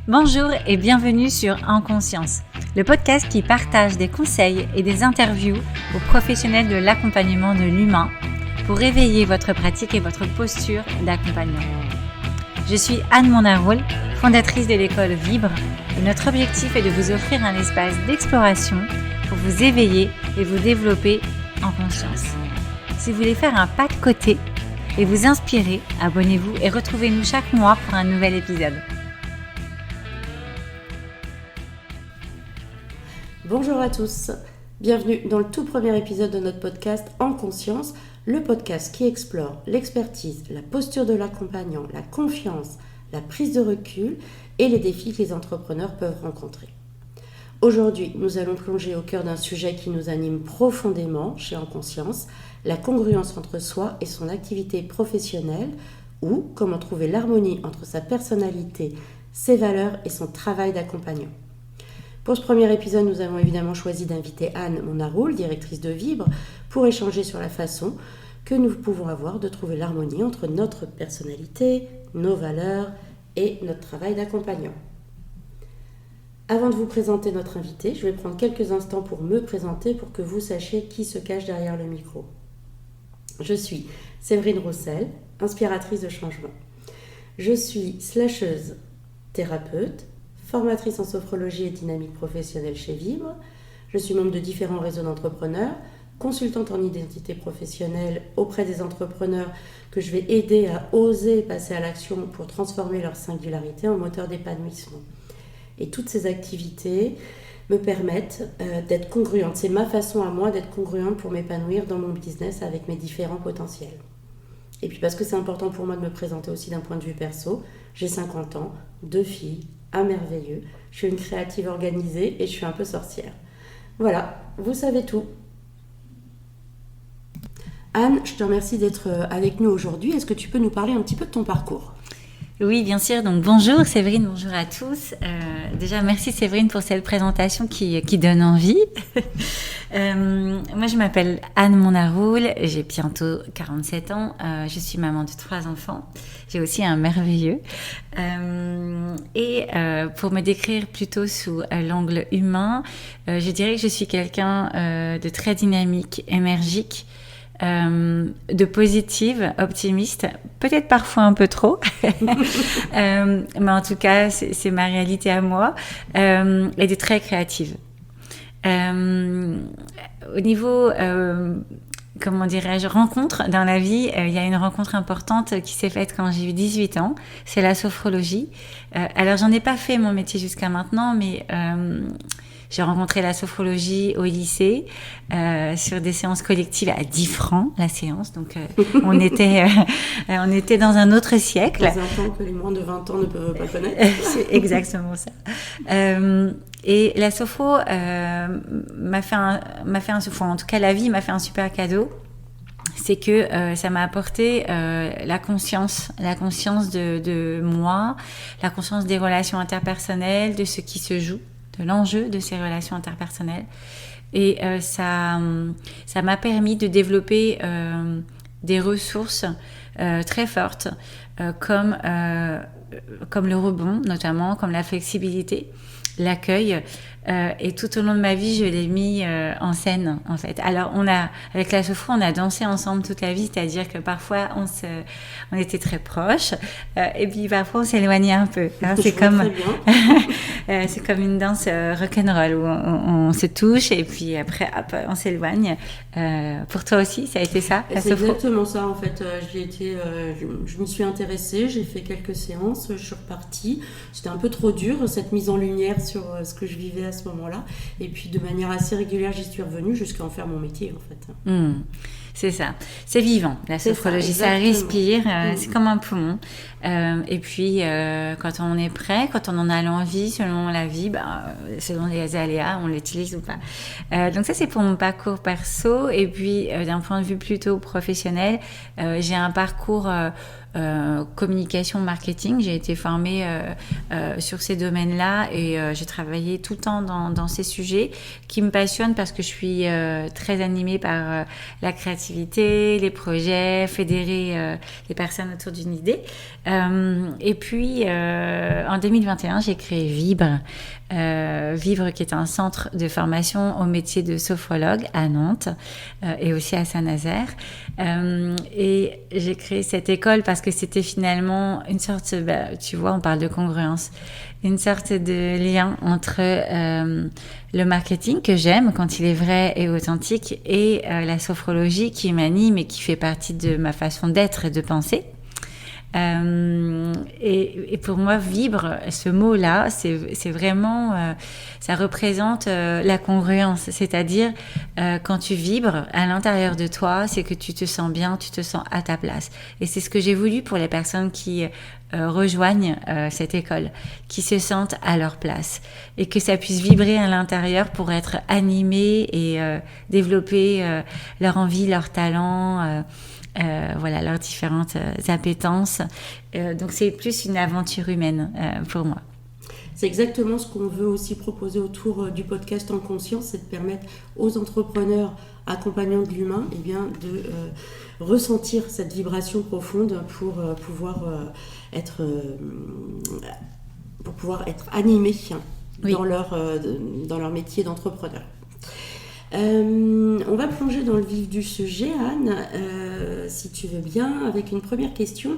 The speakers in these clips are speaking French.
Bonjour et bienvenue sur En Conscience, le podcast qui partage des conseils et des interviews aux professionnels de l'accompagnement de l'humain pour réveiller votre pratique et votre posture d'accompagnant. Je suis Anne Monarol, fondatrice de l'école Vibre, et notre objectif est de vous offrir un espace d'exploration pour vous éveiller et vous développer en conscience. Si vous voulez faire un pas de côté et vous inspirer, abonnez-vous et retrouvez-nous chaque mois pour un nouvel épisode. Bonjour à tous, bienvenue dans le tout premier épisode de notre podcast En Conscience, le podcast qui explore l'expertise, la posture de l'accompagnant, la confiance, la prise de recul et les défis que les entrepreneurs peuvent rencontrer. Aujourd'hui, nous allons plonger au cœur d'un sujet qui nous anime profondément chez En Conscience, la congruence entre soi et son activité professionnelle ou comment trouver l'harmonie entre sa personnalité, ses valeurs et son travail d'accompagnant. Pour ce premier épisode, nous avons évidemment choisi d'inviter Anne Monarol, directrice de Vibre, pour échanger sur la façon que nous pouvons avoir de trouver l'harmonie entre notre personnalité, nos valeurs et notre travail d'accompagnant. Avant de vous présenter notre invité, je vais prendre quelques instants pour me présenter pour que vous sachiez qui se cache derrière le micro. Je suis Séverine Roussel, inspiratrice de changement. Je suis slasheuse, thérapeute, formatrice en sophrologie et dynamique professionnelle chez Vibre. Je suis membre de différents réseaux d'entrepreneurs, consultante en identité professionnelle auprès des entrepreneurs que je vais aider à oser passer à l'action pour transformer leur singularité en moteur d'épanouissement. Et toutes ces activités me permettent d'être congruente. C'est ma façon à moi d'être congruente pour m'épanouir dans mon business avec mes différents potentiels. Et puis parce que c'est important pour moi de me présenter aussi d'un point de vue perso, j'ai 50 ans, 2 filles, un merveilleux, je suis une créative organisée et je suis un peu sorcière. Voilà, vous savez tout. Anne, je te remercie d'être avec nous aujourd'hui. Est-ce que tu peux nous parler un petit peu de ton parcours ? Oui, bien sûr. Donc, bonjour Séverine, bonjour à tous. Déjà, merci Séverine pour cette présentation qui donne envie. Moi, je m'appelle Anne Monarol, j'ai bientôt 47 ans. Je suis maman de 3 enfants. J'ai aussi un merveilleux. Pour me décrire plutôt sous l'angle humain, je dirais que je suis quelqu'un de très dynamique, énergique, de positive, optimiste, peut-être parfois un peu trop, mais en tout cas c'est ma réalité à moi, et de très créative. Au niveau comment dirais-je, rencontre dans la vie, il y a une rencontre importante qui s'est faite quand j'ai eu 18 ans, c'est la sophrologie. Alors j'en ai pas fait mon métier jusqu'à maintenant, mais j'ai rencontré la sophrologie au lycée sur des séances collectives à 10 francs la séance. Donc on était dans un autre siècle. Dans un temps que les moins de 20 ans ne peuvent pas connaître. C'est exactement ça. Et la sophro m'a fait en tout cas la vie m'a fait un super cadeau. C'est que ça m'a apporté la conscience de moi, la conscience des relations interpersonnelles, de ce qui se joue, de l'enjeu de ces relations interpersonnelles. Et ça m'a permis de développer des ressources très fortes, comme le rebond, notamment, comme la flexibilité, l'accueil. Et tout au long de ma vie, je l'ai mis en scène, en fait. Alors, avec la sophro, on a dansé ensemble toute la vie, c'est-à-dire que parfois, on était très proches, et puis parfois, on s'éloignait un peu. Hein, c'est comme une danse rock'n'roll où on se touche, et puis après, hop, on s'éloigne. Pour toi aussi, ça a été ça, la c'est sophro ? exactement ça, en fait. Je m'y suis intéressée, j'ai fait quelques séances, je suis repartie. C'était un peu trop dur, cette mise en lumière sur ce que je vivais à ce moment-là. Et puis, de manière assez régulière, j'y suis revenue jusqu'à en faire mon métier, en fait. C'est ça. C'est vivant, la sophrologie. Ça respire, c'est comme un poumon. Et puis, quand on est prêt, quand on en a l'envie, selon la vie, selon les aléas, on l'utilise ou pas. Donc ça, c'est pour mon parcours perso. Et puis, d'un point de vue plutôt professionnel, j'ai un parcours communication, marketing. J'ai été formée sur ces domaines-là et j'ai travaillé tout le temps dans ces sujets qui me passionnent parce que je suis très animée par la créativité, les projets, fédérer les personnes autour d'une idée. Et puis, en 2021, j'ai créé Vibre. Vibre, qui est un centre de formation au métier de sophrologue à Nantes et aussi à Saint-Nazaire. Et j'ai créé cette école parce que c'était finalement une sorte, tu vois, on parle de congruence, une sorte de lien entre le marketing que j'aime quand il est vrai et authentique et la sophrologie qui m'anime et qui fait partie de ma façon d'être et de penser. Et pour moi, vibre, ce mot-là, c'est vraiment, ça représente la congruence. C'est-à-dire, quand tu vibres à l'intérieur de toi, c'est que tu te sens bien, tu te sens à ta place. Et c'est ce que j'ai voulu pour les personnes qui rejoignent cette école, qui se sentent à leur place et que ça puisse vibrer à l'intérieur pour être animé et développer leur envie, leur talent. Voilà, leurs différentes appétences. Donc c'est plus une aventure humaine pour moi. C'est exactement ce qu'on veut aussi proposer autour du podcast En Conscience, c'est de permettre aux entrepreneurs accompagnants de l'humain de ressentir cette vibration profonde pour pouvoir être animés dans leur métier d'entrepreneur. On va plonger dans le vif du sujet, Anne, si tu veux bien, avec une première question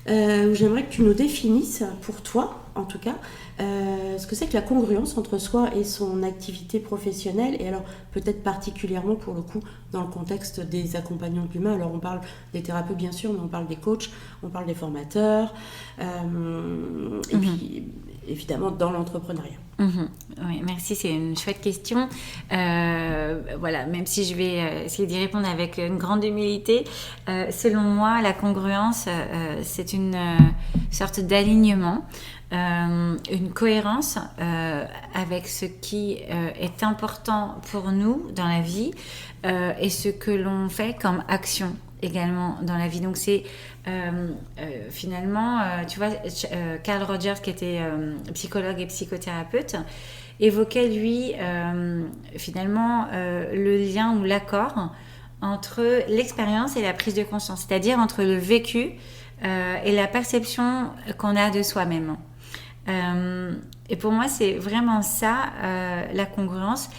où j'aimerais que tu nous définisses, pour toi en tout cas, ce que c'est que la congruence entre soi et son activité professionnelle, et alors peut-être particulièrement pour le coup dans le contexte des accompagnants de l'humain. Alors on parle des thérapeutes bien sûr, mais on parle des coachs, on parle des formateurs, et puis évidemment dans l'entrepreneuriat. Oui, merci, c'est une chouette question. Voilà, même si je vais essayer d'y répondre avec une grande humilité, selon moi, la congruence, c'est une sorte d'alignement, une cohérence avec ce qui est important pour nous dans la vie et ce que l'on fait comme action également dans la vie. Donc c'est finalement, tu vois, Carl Rogers, qui était psychologue et psychothérapeute, évoquait lui finalement le lien ou l'accord entre l'expérience et la prise de conscience, c'est-à-dire entre le vécu et la perception qu'on a de soi-même. Et pour moi, c'est vraiment ça, la congruence.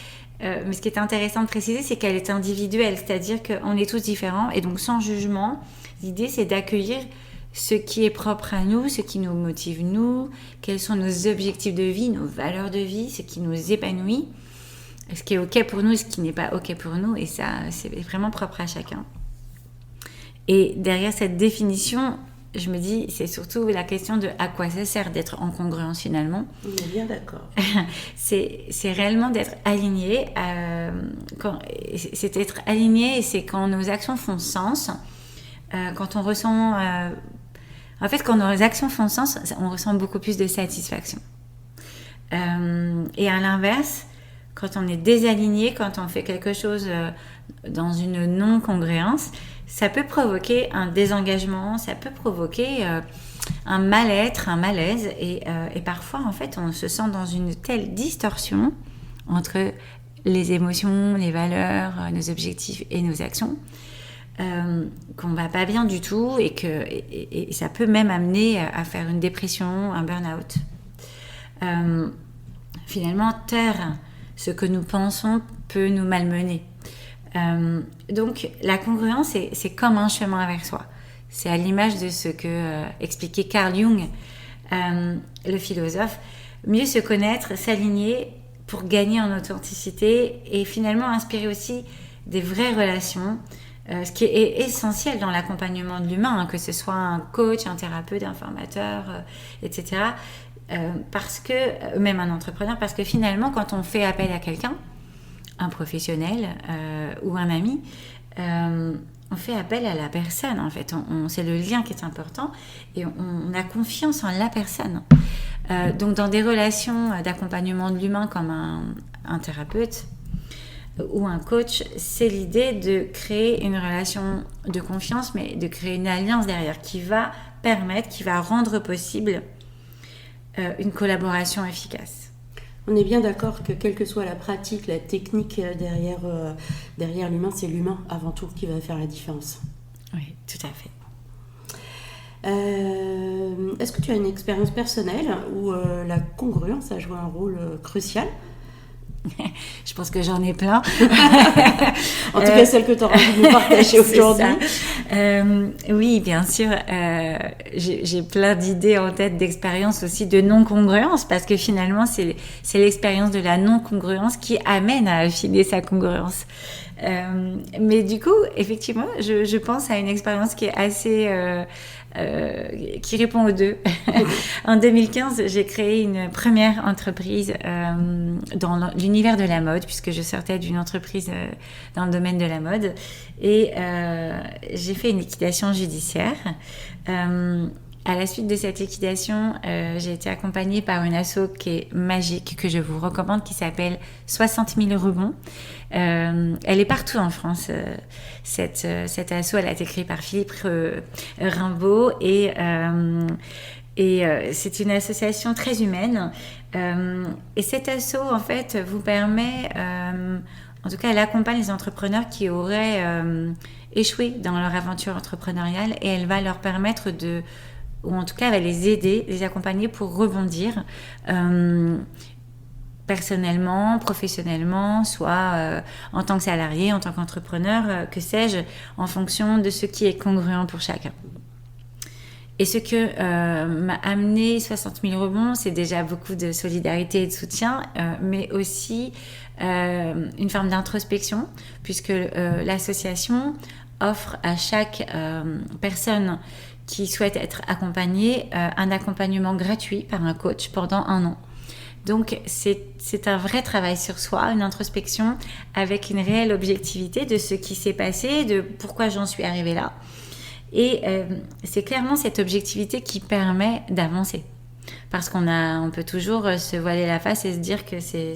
Mais ce qui est intéressant de préciser, c'est qu'elle est individuelle, c'est-à-dire qu'on est tous différents et donc sans jugement. L'idée, c'est d'accueillir ce qui est propre à nous, ce qui nous motive nous, quels sont nos objectifs de vie, nos valeurs de vie, ce qui nous épanouit, ce qui est OK pour nous et ce qui n'est pas OK pour nous. Et ça, c'est vraiment propre à chacun. Et derrière cette définition, je me dis, c'est surtout la question de à quoi ça sert d'être en congruence finalement. On est bien d'accord. c'est réellement d'être aligné. C'est être aligné et c'est quand nos actions font sens, quand on ressent... en fait, quand nos actions font sens, on ressent beaucoup plus de satisfaction. Et à l'inverse, quand on est désaligné, quand on fait quelque chose dans une non-congruence, ça peut provoquer un désengagement, ça peut provoquer un mal-être, un malaise. Et parfois, en fait, on se sent dans une telle distorsion entre les émotions, les valeurs, nos objectifs et nos actions, qu'on ne va pas bien du tout et ça peut même amener à faire une dépression, un burn-out. Finalement, taire ce que nous pensons peut nous malmener. Donc la congruence, c'est comme un chemin vers soi. C'est à l'image de ce que expliquait Carl Jung, le philosophe. Mieux se connaître, s'aligner pour gagner en authenticité et finalement inspirer aussi des vraies relations, ce qui est essentiel dans l'accompagnement de l'humain, que ce soit un coach, un thérapeute, un formateur, etc. Parce que, même un entrepreneur, parce que finalement, quand on fait appel à quelqu'un, un professionnel ou un ami, on fait appel à la personne en fait. C'est le lien qui est important et on a confiance en la personne. Donc dans des relations d'accompagnement de l'humain comme un thérapeute, ou un coach, c'est l'idée de créer une relation de confiance, mais de créer une alliance derrière qui va permettre, qui va rendre possible une collaboration efficace. On est bien d'accord que quelle que soit la pratique, la technique derrière l'humain, c'est l'humain avant tout qui va faire la différence. Oui, tout à fait. Est-ce que tu as une expérience personnelle où la congruence a joué un rôle crucial ? Je pense que j'en ai plein. En tout cas, celle que tu auras envie de nous partager aujourd'hui. Oui, bien sûr. J'ai plein d'idées en tête, d'expériences aussi de non-congruence, parce que finalement, c'est l'expérience de la non-congruence qui amène à affiner sa congruence. Mais du coup, effectivement, je pense à une expérience qui est assez... qui répond aux deux. En 2015, j'ai créé une première entreprise dans l'univers de la mode, puisque je sortais d'une entreprise dans le domaine de la mode. Et j'ai fait une liquidation judiciaire. À la suite de cette liquidation, j'ai été accompagnée par une asso qui est magique, que je vous recommande, qui s'appelle 60 000 rebonds. Elle est partout en France. Cette asso, elle a été créée par Philippe Rimbaud et c'est une association très humaine. Et cette asso, en fait, vous permet, en tout cas, elle accompagne les entrepreneurs qui auraient échoué dans leur aventure entrepreneuriale et elle va leur permettre ou en tout cas, elle va les aider, les accompagner pour rebondir personnellement, professionnellement, soit en tant que salarié, en tant qu'entrepreneur, que sais-je, en fonction de ce qui est congruent pour chacun. Et ce que m'a amené 60 000 rebonds, c'est déjà beaucoup de solidarité et de soutien, mais aussi une forme d'introspection, puisque l'association offre à chaque personne qui souhaite être accompagnée un accompagnement gratuit par un coach pendant 1 an. Donc, c'est un vrai travail sur soi, une introspection avec une réelle objectivité de ce qui s'est passé, de pourquoi j'en suis arrivée là. Et c'est clairement cette objectivité qui permet d'avancer. Parce qu'on peut toujours se voiler la face et se dire que c'est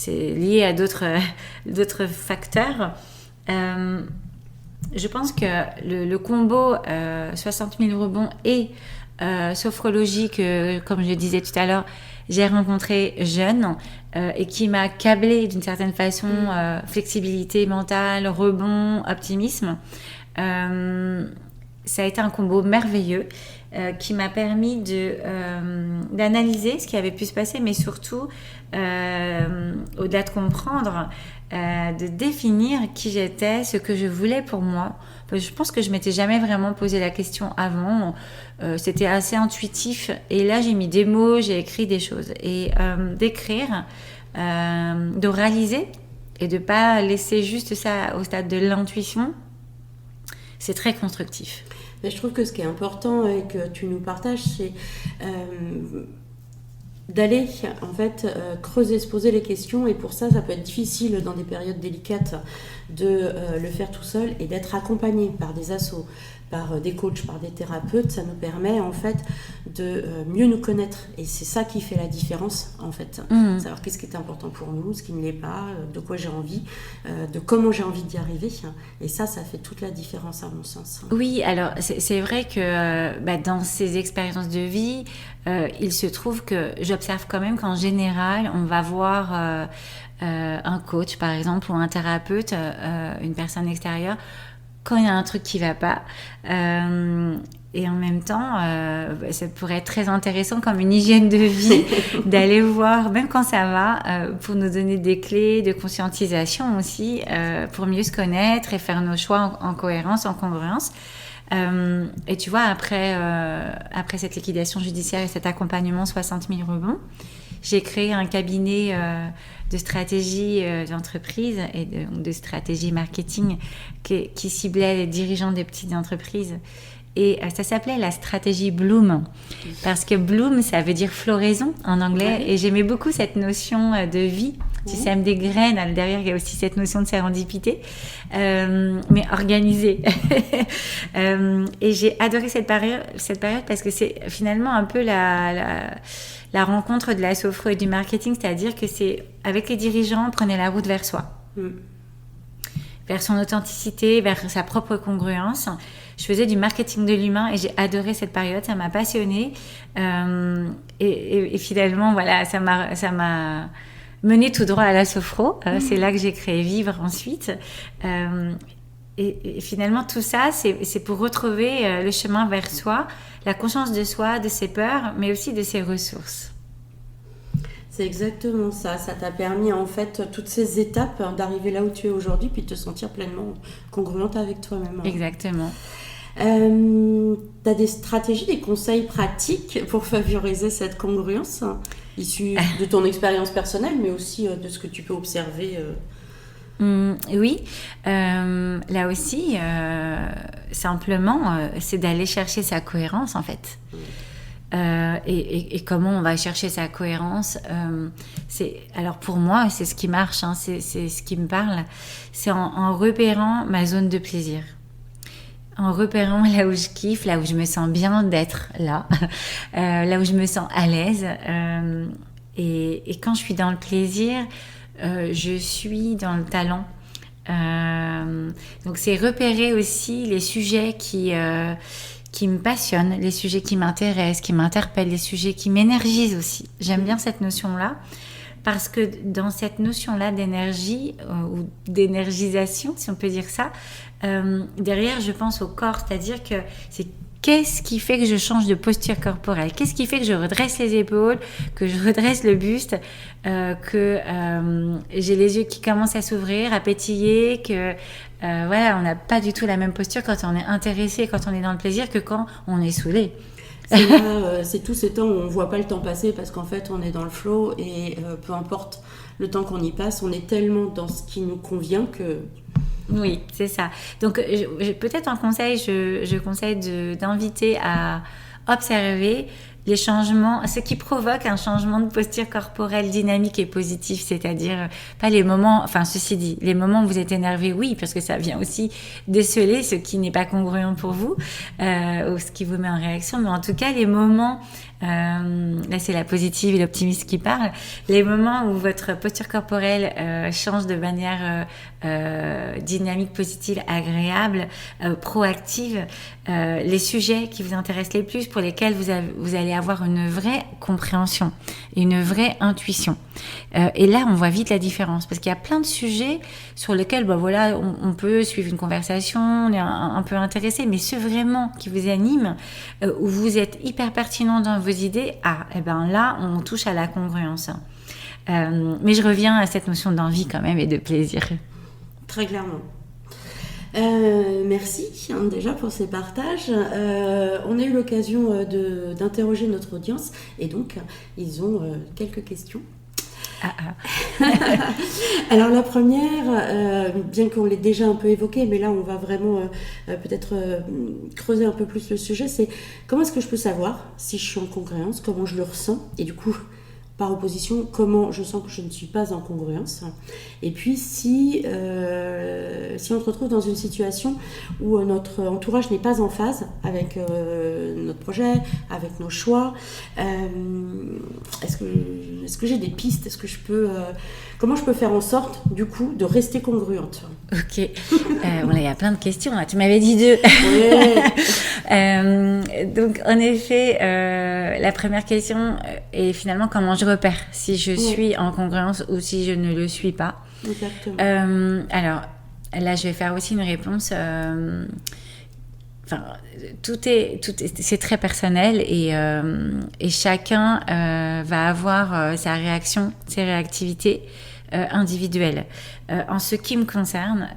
lié à d'autres facteurs. Je pense que le combo 60 000 rebonds et sophrologie que, comme je disais tout à l'heure, j'ai rencontré jeune et qui m'a câblée d'une certaine façon, flexibilité mentale, rebond, optimisme. Ça a été un combo merveilleux qui m'a permis d'analyser ce qui avait pu se passer, mais surtout, au-delà de comprendre, de définir qui j'étais, ce que je voulais pour moi. Je pense que je m'étais jamais vraiment posé la question avant. C'était assez intuitif. Et là, j'ai mis des mots, j'ai écrit des choses. Et d'écrire, de réaliser et de pas laisser juste ça au stade de l'intuition, c'est très constructif. Mais je trouve que ce qui est important et que tu nous partages, c'est d'aller en fait creuser, se poser les questions, et pour ça peut être difficile dans des périodes délicates de le faire tout seul, et d'être accompagné par des assos, par des coachs, par des thérapeutes. Ça nous permet en fait de mieux nous connaître, et c'est ça qui fait la différence en fait. Savoir qu'est-ce qui est important pour nous, ce qui ne l'est pas, de quoi j'ai envie, de comment j'ai envie d'y arriver, et ça fait toute la différence à mon sens. Oui, alors c'est vrai que dans ces expériences de vie, il se trouve que j'observe quand même qu'en général, on va voir un coach par exemple ou un thérapeute, une personne extérieure, quand il y a un truc qui va pas. Et en même temps, ça pourrait être très intéressant comme une hygiène de vie d'aller voir, même quand ça va, pour nous donner des clés de conscientisation aussi, pour mieux se connaître et faire nos choix en cohérence, en congruence. Et tu vois, après cette liquidation judiciaire et cet accompagnement 60 000 rebonds, j'ai créé un cabinet de stratégie d'entreprise et de stratégie marketing qui ciblait les dirigeants des petites entreprises. Et ça s'appelait la stratégie Bloom, parce que Bloom, ça veut dire floraison en anglais. Ouais. Et j'aimais beaucoup cette notion de vie. Tu sèmes des graines, derrière il y a aussi cette notion de sérendipité, mais organisée. Et j'ai adoré cette période parce que c'est finalement un peu la rencontre de la sophro et du marketing, c'est-à-dire que c'est avec les dirigeants, on prenait la route vers soi. vers son authenticité, vers sa propre congruence. Je faisais du marketing de l'humain et j'ai adoré cette période, ça m'a passionnée. Et finalement, voilà, ça m'a menée tout droit à la Sophro. C'est là que j'ai créé Vivre ensuite. Et finalement, tout ça, c'est pour retrouver le chemin vers soi, la conscience de soi, de ses peurs, mais aussi de ses ressources. C'est exactement ça. Ça t'a permis, en fait, toutes ces étapes d'arriver là où tu es aujourd'hui, puis de te sentir pleinement congruente avec toi-même. Exactement. T'as des stratégies, des conseils pratiques pour favoriser cette congruence, issus de ton expérience personnelle, mais aussi de ce que tu peux observer Oui, là aussi, simplement, c'est d'aller chercher sa cohérence, en fait. Et comment on va chercher sa cohérence, alors pour moi, c'est ce qui marche, hein, c'est ce qui me parle, c'est en repérant ma zone de plaisir. En repérant là où je kiffe, là où je me sens bien d'être là, là où je me sens à l'aise. Et quand je suis dans le plaisir, je suis dans le talent. Donc c'est repérer aussi les sujets qui me passionnent, les sujets qui m'intéressent, qui m'interpellent, les sujets qui m'énergisent aussi. J'aime bien cette notion-là. Parce que dans cette notion-là d'énergie ou d'énergisation, si on peut dire ça, derrière, je pense au corps, c'est-à-dire que c'est qu'est-ce qui fait que je change de posture corporelle, qu'est-ce qui fait que je redresse les épaules, que je redresse le buste, que j'ai les yeux qui commencent à s'ouvrir, à pétiller, que voilà, on n'a pas du tout la même posture quand on est intéressé, quand on est dans le plaisir, que quand on est saoulé. C'est là, c'est tous ces temps où on ne voit pas le temps passer parce qu'en fait on est dans le flow et peu importe le temps qu'on y passe, on est tellement dans ce qui nous convient que... Oui, c'est ça. Donc peut-être un conseil, je conseille d'inviter à observer les changements, ce qui provoque un changement de posture corporelle dynamique et positif, c'est-à-dire pas les moments, enfin ceci dit, les moments où vous êtes énervé, oui, parce que ça vient aussi déceler ce qui n'est pas congruent pour vous, ou ce qui vous met en réaction, mais en tout cas les moments, là c'est la positive et l'optimiste qui parlent, les moments où votre posture corporelle change de manière dynamique, positive, agréable, proactive, les sujets qui vous intéressent les plus, pour lesquels vous allez avoir une vraie compréhension et une vraie intuition. Et là, on voit vite la différence, parce qu'il y a plein de sujets sur lesquels, voilà, on peut suivre une conversation, on est un peu intéressé, mais ceux vraiment qui vous animent, où vous êtes hyper pertinent dans vos idées, et ben là, on touche à la congruence. Mais je reviens à cette notion d'envie quand même et de plaisir. Très clairement. Merci déjà pour ces partages. On a eu l'occasion d'interroger notre audience et donc ils ont quelques questions. Alors la première, bien qu'on l'ait déjà un peu évoquée, mais là on va vraiment peut-être creuser un peu plus le sujet, c'est comment est-ce que je peux savoir si je suis en congruence, comment je le ressens et du coup par opposition, comment je sens que je ne suis pas en congruence. Et puis, si on se retrouve dans une situation où notre entourage n'est pas en phase avec notre projet, avec nos choix, est-ce que j'ai des pistes? Est-ce que je peux... comment je peux faire en sorte, du coup, de rester congruente? Ok. Il y a plein de questions. Là. Tu m'avais dit 2. Ouais. Donc, en effet, la première question est finalement comment je repère si je suis en congruence ou si je ne le suis pas. Exactement. Alors, là, je vais faire aussi une réponse... c'est très personnel et chacun va avoir sa réaction, ses réactivités individuelles. En ce qui me concerne,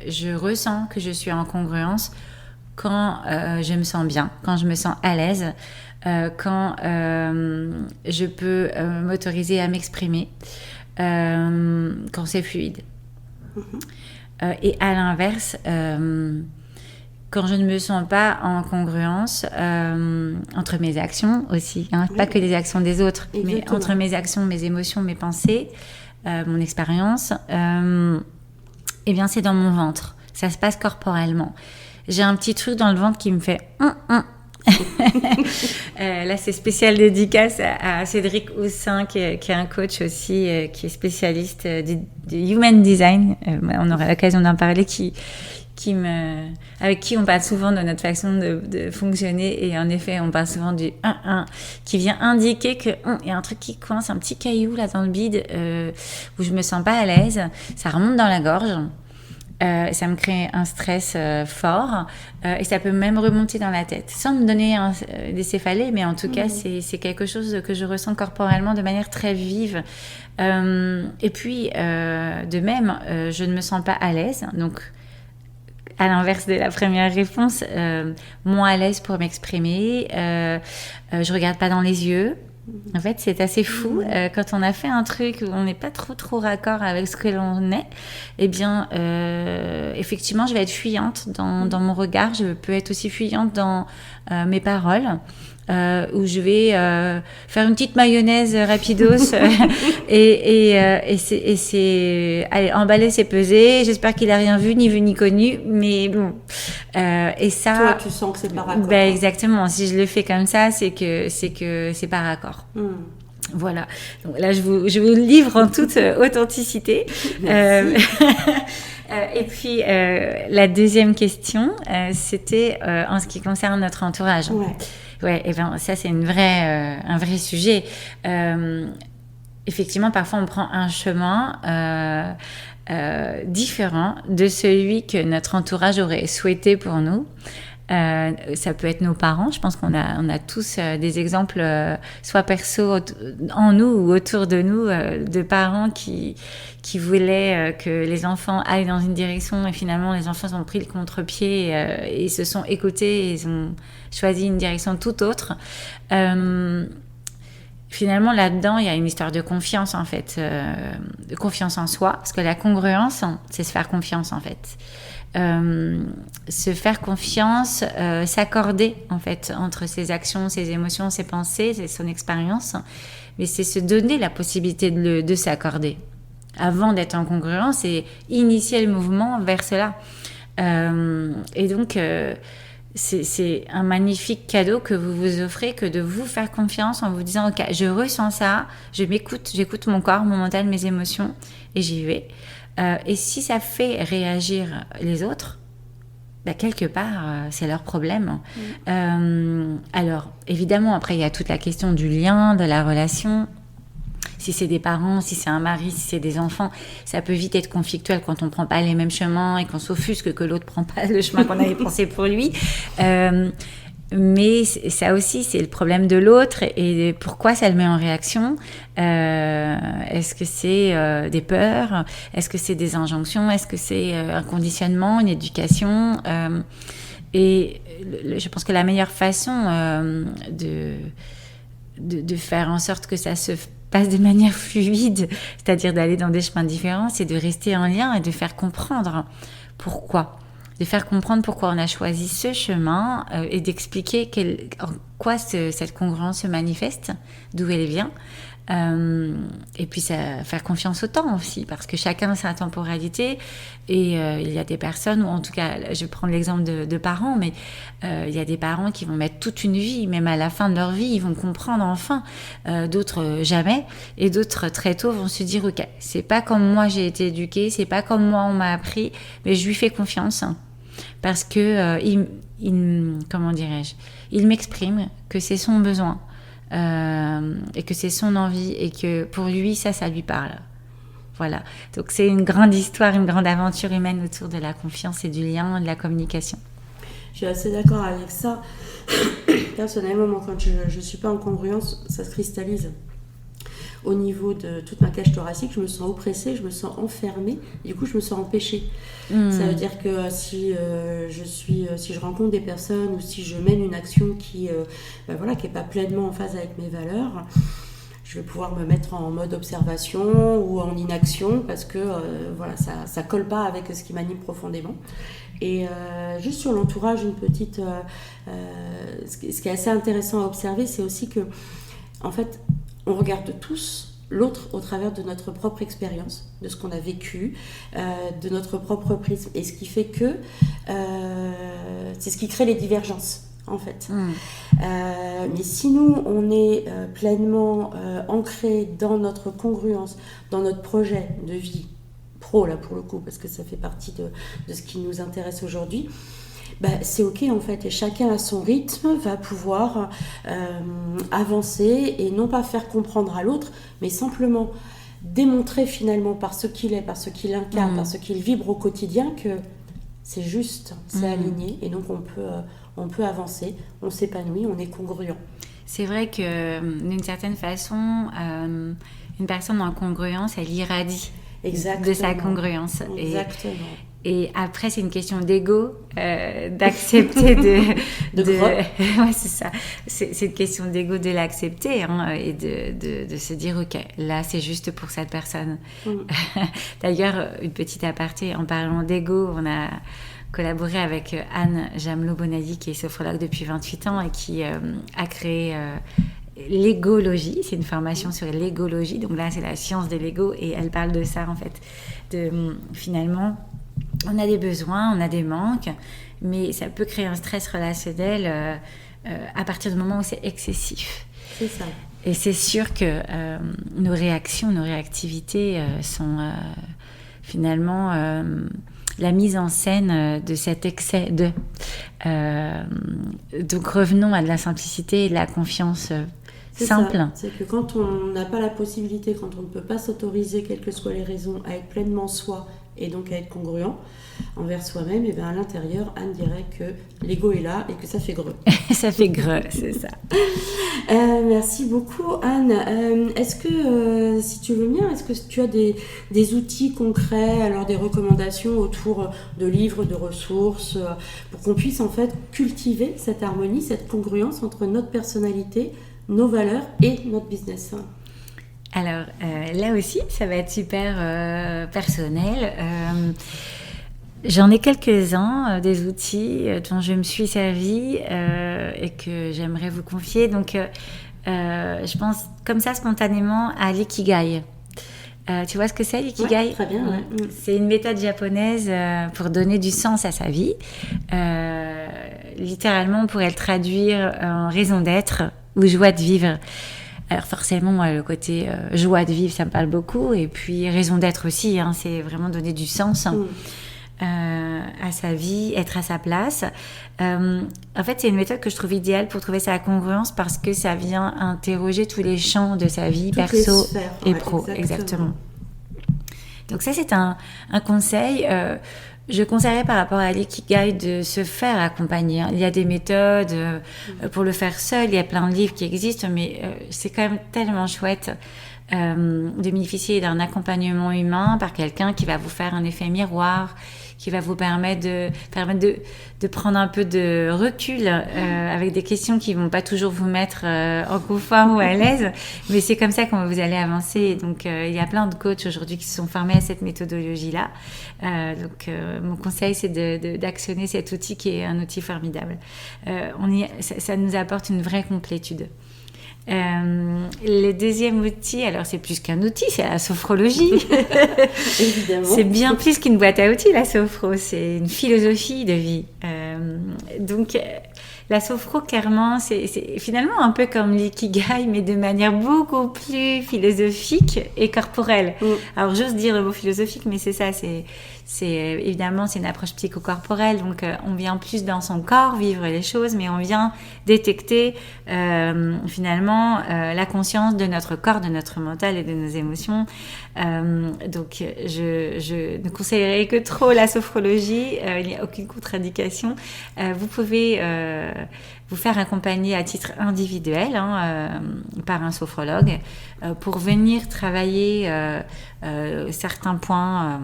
je ressens que je suis en congruence quand je me sens bien, quand je me sens à l'aise, quand je peux m'autoriser à m'exprimer, quand c'est fluide. Et à l'inverse, quand je ne me sens pas en congruence entre mes actions aussi, hein, pas que les actions des autres, mais entre mes actions, mes émotions, mes pensées, mon expérience, eh bien c'est dans mon ventre. Ça se passe corporellement. J'ai un petit truc dans le ventre qui me fait Là, c'est spécial dédicace à Cédric Houssin, qui est un coach aussi, qui est spécialiste du human design. On aura l'occasion d'en parler, avec qui on parle souvent de notre façon de fonctionner. Et en effet, on parle souvent du 1-1, qui vient indiquer qu'il y a un truc qui coince, un petit caillou là dans le bide, où je me sens pas à l'aise. Ça remonte dans la gorge. Ça me crée un stress fort, et ça peut même remonter dans la tête, sans me donner des céphalées, mais en tout cas, c'est quelque chose que je ressens corporellement de manière très vive. Et puis, de même, je ne me sens pas à l'aise, donc à l'inverse de la première réponse, moins à l'aise pour m'exprimer, je regarde pas dans les yeux. En fait, c'est assez fou. Quand on a fait un truc où on n'est pas trop raccord avec ce que l'on est, eh bien, effectivement, je vais être fuyante dans mon regard. Je peux être aussi fuyante dans mes paroles, où je vais faire une petite mayonnaise rapidos et c'est allez, emballer, c'est peser. J'espère qu'il a rien vu ni connu, mais bon. Et ça, toi, tu sens que c'est par raccord. Ben exactement. Si je le fais comme ça, c'est que c'est par raccord. Voilà. Donc là, je vous le livre en toute authenticité. Et puis la deuxième question, c'était en ce qui concerne notre entourage. Ouais, et ben ça c'est un vrai sujet. Effectivement, parfois on prend un chemin différent de celui que notre entourage aurait souhaité pour nous. Ça peut être nos parents. Je pense qu'on a tous des exemples, soit perso en nous ou autour de nous, de parents qui voulaient que les enfants aillent dans une direction, et finalement les enfants ont pris le contre-pied et se sont écoutés et ils ont choisi une direction tout autre. Finalement, là-dedans, il y a une histoire de confiance, en fait, de confiance en soi, parce que la congruence, c'est se faire confiance, en fait. Se faire confiance, s'accorder, en fait, entre ses actions, ses émotions, ses pensées, c'est son expérience, mais c'est se donner la possibilité de s'accorder avant d'être en congruence et initier le mouvement vers cela. Et donc, c'est un magnifique cadeau que vous vous offrez, que de vous faire confiance en vous disant ok, je ressens ça, j'écoute mon corps, mon mental, mes émotions et j'y vais. Et si ça fait réagir les autres, bah, quelque part c'est leur problème. Alors évidemment après il y a toute la question du lien, de la relation. Si c'est des parents, si c'est un mari, si c'est des enfants, ça peut vite être conflictuel quand on ne prend pas les mêmes chemins et qu'on s'offusque que l'autre ne prend pas le chemin qu'on avait pensé pour lui. Mais ça aussi, c'est le problème de l'autre et pourquoi ça le met en réaction. Est-ce que c'est des peurs? Est-ce que c'est des injonctions? Est-ce que c'est un conditionnement, une éducation? Et je pense que la meilleure façon de faire en sorte que ça se passe de manière fluide, c'est-à-dire d'aller dans des chemins différents, c'est de rester en lien et de faire comprendre pourquoi. De faire comprendre pourquoi on a choisi ce chemin et d'expliquer en quoi cette congruence se manifeste, d'où elle vient. Et puis faire confiance au temps aussi, parce que chacun a sa temporalité et il y a des personnes, ou en tout cas, je vais prendre l'exemple de parents, mais il y a des parents qui vont mettre toute une vie, même à la fin de leur vie, ils vont comprendre enfin, d'autres jamais, et d'autres très tôt vont se dire ok, c'est pas comme moi j'ai été éduquée, c'est pas comme moi on m'a appris, mais je lui fais confiance, parce que comment dirais-je, il m'exprime que c'est son besoin. Et que c'est son envie et que pour lui ça lui parle. Voilà, donc c'est une grande histoire, une grande aventure humaine autour de la confiance et du lien, de la communication. Je suis assez d'accord avec ça. Personnellement, moi, quand je ne suis pas en congruence, ça se cristallise au niveau de toute ma cage thoracique. Je me sens oppressée, je me sens enfermée, du coup je me sens empêchée. Ça veut dire que si je rencontre des personnes ou si je mène une action qui est pas pleinement en phase avec mes valeurs, je vais pouvoir me mettre en mode observation ou en inaction parce que ça colle pas avec ce qui m'anime profondément. Et juste sur l'entourage, une petite ce qui est assez intéressant à observer, c'est aussi que en fait on regarde tous l'autre au travers de notre propre expérience, de ce qu'on a vécu, de notre propre prisme. Et ce qui fait que c'est ce qui crée les divergences en fait. Mais si nous, on est pleinement ancré dans notre congruence, dans notre projet de vie pro, là pour le coup, parce que ça fait partie de ce qui nous intéresse aujourd'hui, c'est ok en fait, et chacun à son rythme va pouvoir avancer et non pas faire comprendre à l'autre, mais simplement démontrer finalement par ce qu'il est, par ce qu'il incarne, par ce qu'il vibre au quotidien que c'est juste, c'est aligné, et donc on peut avancer, on s'épanouit, on est congruent. C'est vrai que d'une certaine façon, une personne en congruence, elle irradie de sa congruence. Exactement. Et après, c'est une question d'ego, d'accepter ouais, c'est ça. C'est une question d'ego de l'accepter et de se dire, ok, là, c'est juste pour cette personne. D'ailleurs, une petite aparté, en parlant d'ego, on a collaboré avec Anne Jamelot-Bonadi, qui est sophrologue depuis 28 ans et qui a créé l'égologie. C'est une formation sur l'égologie. Donc là, c'est la science de l'ego et elle parle de ça, en fait. Finalement, on a des besoins, on a des manques, mais ça peut créer un stress relationnel à partir du moment où c'est excessif. C'est ça. Et c'est sûr que nos réactions, nos réactivités sont finalement la mise en scène de cet excès de. Donc revenons à de la simplicité et de la confiance simple. C'est que quand on n'a pas la possibilité, quand on ne peut pas s'autoriser, quelles que soient les raisons, à être pleinement soi, et donc à être congruent envers soi-même, et bien à l'intérieur, Anne dirait que l'ego est là et que ça fait greux. Ça fait greux, c'est ça. Merci beaucoup, Anne. Est-ce que, si tu veux bien, est-ce que tu as des outils concrets, alors des recommandations autour de livres, de ressources, pour qu'on puisse en fait cultiver cette harmonie, cette congruence entre notre personnalité, nos valeurs et notre business? Alors là aussi, ça va être super personnel. J'en ai quelques-uns, des outils dont je me suis servie et que j'aimerais vous confier. Donc, je pense comme ça spontanément à l'ikigai. Tu vois ce que c'est, l'ikigai? Ouais, très bien, ouais. C'est une méthode japonaise pour donner du sens à sa vie. Littéralement, on pourrait le traduire en raison d'être ou joie de vivre. Alors forcément, moi, le côté joie de vivre, ça me parle beaucoup. Et puis raison d'être aussi, c'est vraiment donner du sens à sa vie, être à sa place. En fait, c'est une méthode que je trouve idéale pour trouver sa congruence parce que ça vient interroger tous les champs de sa vie, toutes perso et pro. Exactement. Donc ça, c'est un conseil. Je conseillerais par rapport à l'ikigai de se faire accompagner. Il y a des méthodes pour le faire seul, il y a plein de livres qui existent, mais c'est quand même tellement chouette de bénéficier d'un accompagnement humain par quelqu'un qui va vous faire un effet miroir, qui va vous permettre de prendre un peu de recul avec des questions qui vont pas toujours vous mettre en confort ou à l'aise, mais c'est comme ça que vous allez avancer. Donc il y a plein de coachs aujourd'hui qui se sont formés à cette méthodologie-là. Donc mon conseil, c'est d'actionner cet outil qui est un outil formidable. Ça nous apporte une vraie complétude. Le deuxième outil, alors c'est plus qu'un outil, c'est la sophrologie. Évidemment. C'est bien plus qu'une boîte à outils, la sophro, c'est une philosophie de vie. Donc la sophro, clairement, c'est finalement un peu comme l'ikigai, mais de manière beaucoup plus philosophique et corporelle. Alors j'ose dire le mot philosophique, mais c'est ça, évidemment, c'est une approche psychocorporelle, donc on vient plus dans son corps vivre les choses, mais on vient détecter finalement la conscience de notre corps, de notre mental et de nos émotions. Donc je ne conseillerais que trop la sophrologie, il n'y a aucune contre-indication. Vous pouvez vous faire accompagner à titre individuel par un sophrologue pour venir travailler certains points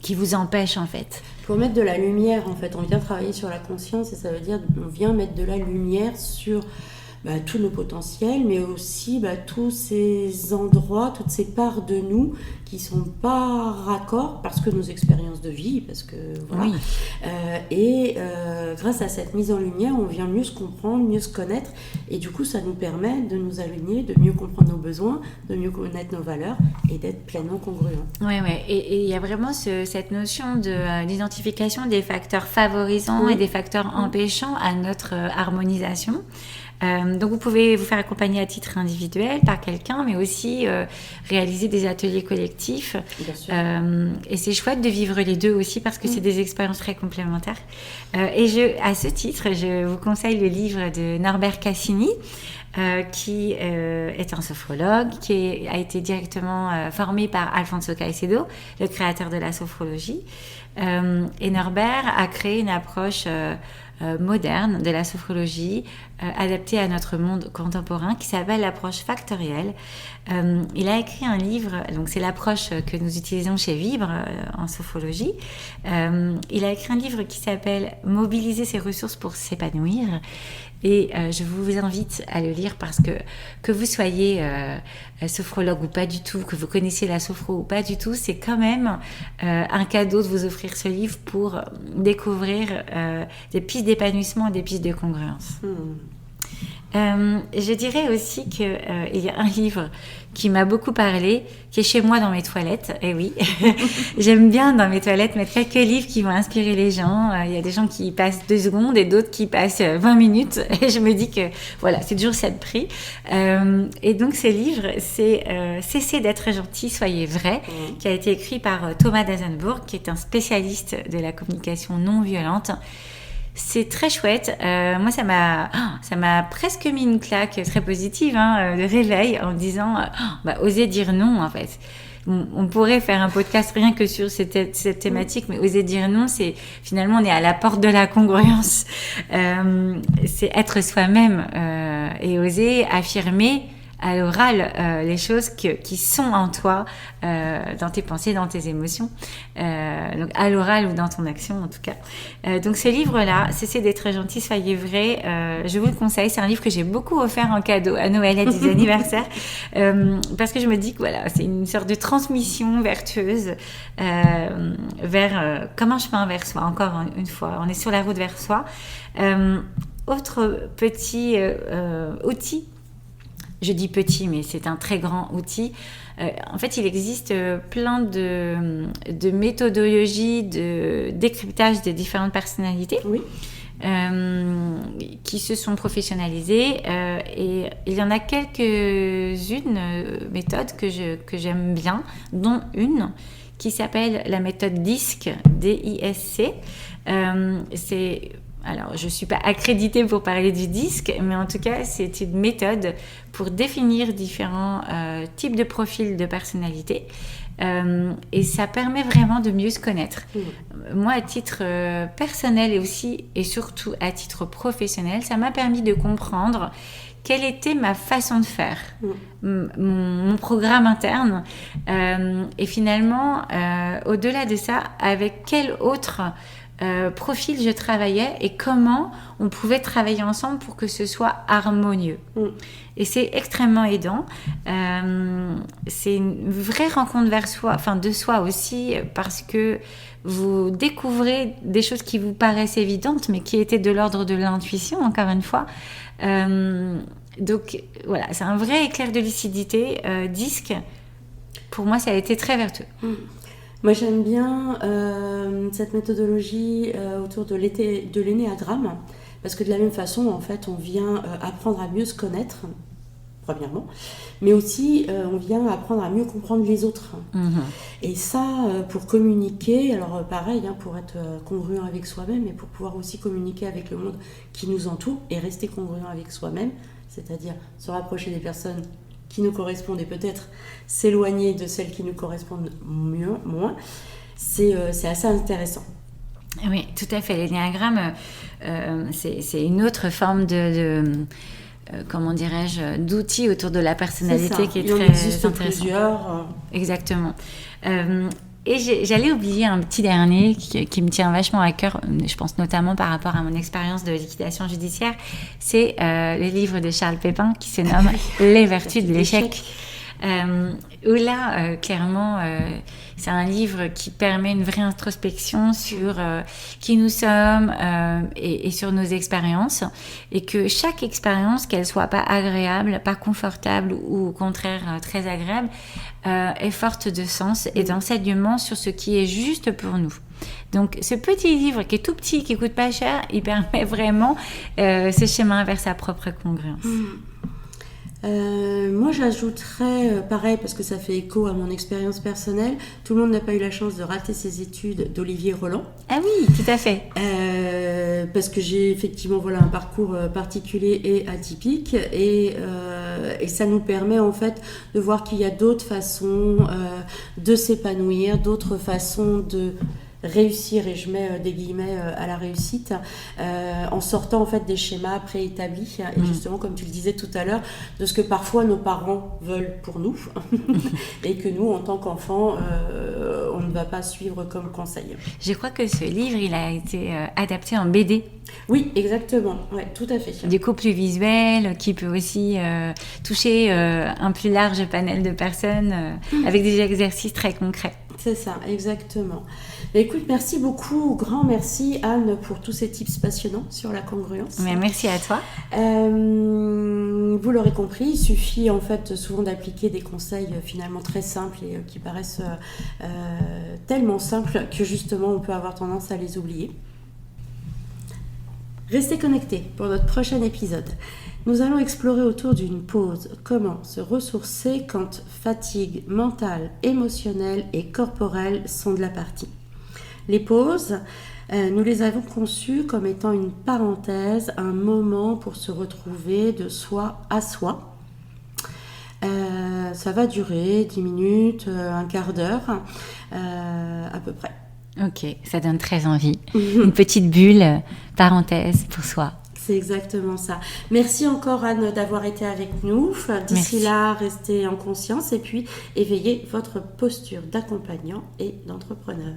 qui vous empêche en fait. Pour mettre de la lumière en fait, on vient travailler sur la conscience et ça veut dire on vient mettre de la lumière sur tous nos potentiels, mais aussi tous ces endroits, toutes ces parts de nous qui sont pas raccords parce que nos expériences de vie, parce que voilà. Oui. Grâce à cette mise en lumière, on vient mieux se comprendre, mieux se connaître, et du coup, ça nous permet de nous aligner, de mieux comprendre nos besoins, de mieux connaître nos valeurs et d'être pleinement congruents. Oui. Et il y a vraiment cette notion d'identification des facteurs favorisants et des facteurs empêchants à notre harmonisation. Donc vous pouvez vous faire accompagner à titre individuel par quelqu'un, mais aussi réaliser des ateliers collectifs. Bien sûr. Et c'est chouette de vivre les deux aussi parce que c'est des expériences très complémentaires. À ce titre, je vous conseille le livre de Norbert Cassini, qui est un sophrologue, qui a été directement formé par Alfonso Caicedo, le créateur de la sophrologie. Et Norbert a créé une approche moderne de la sophrologie adaptée à notre monde contemporain qui s'appelle l'approche factorielle. Il a écrit un livre, donc c'est l'approche que nous utilisons chez Vibre en sophrologie. Il a écrit un livre qui s'appelle « Mobiliser ses ressources pour s'épanouir ». Et je vous invite à le lire parce que vous soyez sophrologue ou pas du tout, que vous connaissiez la sophro ou pas du tout, c'est quand même un cadeau de vous offrir ce livre pour découvrir des pistes d'épanouissement et des pistes de congruence. Je dirais aussi qu'il y a un livre qui m'a beaucoup parlé, qui est chez moi dans mes toilettes. Et oui, j'aime bien dans mes toilettes mettre quelques livres qui vont inspirer les gens. Il y a des gens qui passent 2 secondes et d'autres qui passent 20 minutes. Et je me dis que voilà, c'est toujours ça de prix. Et donc ce livre, c'est Cessez d'être gentil, soyez vrai, qui a été écrit par Thomas Dasenbourg, qui est un spécialiste de la communication non violente. C'est très chouette. Moi, ça m'a presque mis une claque très positive, de réveil, en me disant, oser dire non, en fait. On pourrait faire un podcast rien que sur cette thématique, mais oser dire non, c'est finalement on est à la porte de la congruence. C'est être soi-même et oser affirmer à l'oral les choses qui sont en toi, dans tes pensées, dans tes émotions, donc à l'oral ou dans ton action en tout cas. Donc ce livre-là, Cessez d'être gentil, soyez vrai, je vous le conseille. C'est un livre que j'ai beaucoup offert en cadeau à Noël et à des anniversaires, parce que je me dis que voilà, c'est une sorte de transmission vertueuse vers comme un chemin vers soi. Encore une fois, on est sur la route vers soi. Autre petit outil. Je dis petit, mais c'est un très grand outil. En fait, il existe plein de méthodologies de décryptage des différentes personnalités qui se sont professionnalisées. Et il y en a quelques-unes méthodes que j'aime bien, dont une qui s'appelle la méthode DISC, D-I-S-C. Alors, je ne suis pas accréditée pour parler du DISC, mais en tout cas, c'est une méthode pour définir différents types de profils de personnalité. Et ça permet vraiment de mieux se connaître. Moi, à titre personnel et surtout à titre professionnel, ça m'a permis de comprendre quelle était ma façon de faire, mon programme interne. Et finalement, au-delà de ça, avec quel autre profil je travaillais et comment on pouvait travailler ensemble pour que ce soit harmonieux. Et c'est extrêmement aidant. C'est une vraie rencontre de soi aussi, parce que vous découvrez des choses qui vous paraissent évidentes, mais qui étaient de l'ordre de l'intuition, encore une fois. Donc voilà, c'est un vrai éclair de lucidité. DISC, pour moi, ça a été très vertueux. Moi, j'aime bien cette méthodologie autour de l'énéagramme, parce que de la même façon, en fait, on vient apprendre à mieux se connaître, premièrement, mais aussi on vient apprendre à mieux comprendre les autres. Et ça, pour communiquer, alors pareil, pour être congruent avec soi-même, et pour pouvoir aussi communiquer avec le monde qui nous entoure et rester congruent avec soi-même, c'est-à-dire se rapprocher des personnes qui nous correspondent et peut-être s'éloigner de celles qui nous correspondent moins, c'est assez intéressant. Oui, tout à fait. L'énéagramme, c'est une autre forme comment dirais-je, d'outils autour de la personnalité qui est très intéressante. Plusieurs. Exactement. Et j'allais oublier un petit dernier qui me tient vachement à cœur, je pense notamment par rapport à mon expérience de liquidation judiciaire, c'est le livre de Charles Pépin qui se nomme « Les vertus de l'échec ». Où là, clairement, c'est un livre qui permet une vraie introspection sur qui nous sommes et sur nos expériences. Et que chaque expérience, qu'elle soit pas agréable, pas confortable ou au contraire très agréable, est forte de sens et d'enseignement sur ce qui est juste pour nous. Donc, ce petit livre qui est tout petit, qui coûte pas cher, il permet vraiment ce chemin vers sa propre congruence. Moi, j'ajouterais, pareil, parce que ça fait écho à mon expérience personnelle, tout le monde n'a pas eu la chance de rater ses études d'Olivier Roland. Ah oui, tout à fait. Parce que j'ai effectivement un parcours particulier et atypique, et ça nous permet en fait de voir qu'il y a d'autres façons de s'épanouir, d'autres façons de réussir, et je mets des guillemets à la réussite, en sortant en fait des schémas préétablis et justement, comme tu le disais tout à l'heure, de ce que parfois nos parents veulent pour nous et que nous, en tant qu'enfants, on ne va pas suivre comme conseil. Je crois que ce livre, il a été adapté en BD. Oui, exactement, ouais, tout à fait. Du coup, plus visuel, qui peut aussi toucher un plus large panel de personnes avec des exercices très concrets. C'est ça, exactement. Écoute, merci beaucoup, grand merci Anne pour tous ces tips passionnants sur la congruence. Mais merci à toi. Vous l'aurez compris, il suffit en fait souvent d'appliquer des conseils finalement très simples et qui paraissent tellement simples que justement on peut avoir tendance à les oublier. Restez connectés pour notre prochain épisode. Nous allons explorer autour d'une pause comment se ressourcer quand fatigue mentale, émotionnelle et corporelle sont de la partie. Les pauses, nous les avons conçues comme étant une parenthèse, un moment pour se retrouver de soi à soi. Ça va durer 10 minutes, un quart d'heure à peu près. Ok, ça donne très envie. Une petite bulle, parenthèse pour soi. C'est exactement ça. Merci encore Anne d'avoir été avec nous. D'ici là, restez en conscience et puis éveillez votre posture d'accompagnant et d'entrepreneur.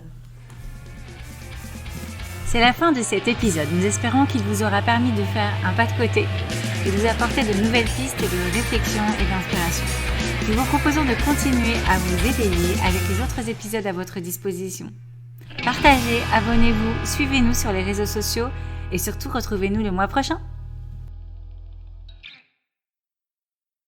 C'est la fin de cet épisode. Nous espérons qu'il vous aura permis de faire un pas de côté et de vous apporter de nouvelles pistes de réflexion et d'inspiration. Nous vous proposons de continuer à vous éveiller avec les autres épisodes à votre disposition. Partagez, abonnez-vous, suivez-nous sur les réseaux sociaux et surtout retrouvez-nous le mois prochain.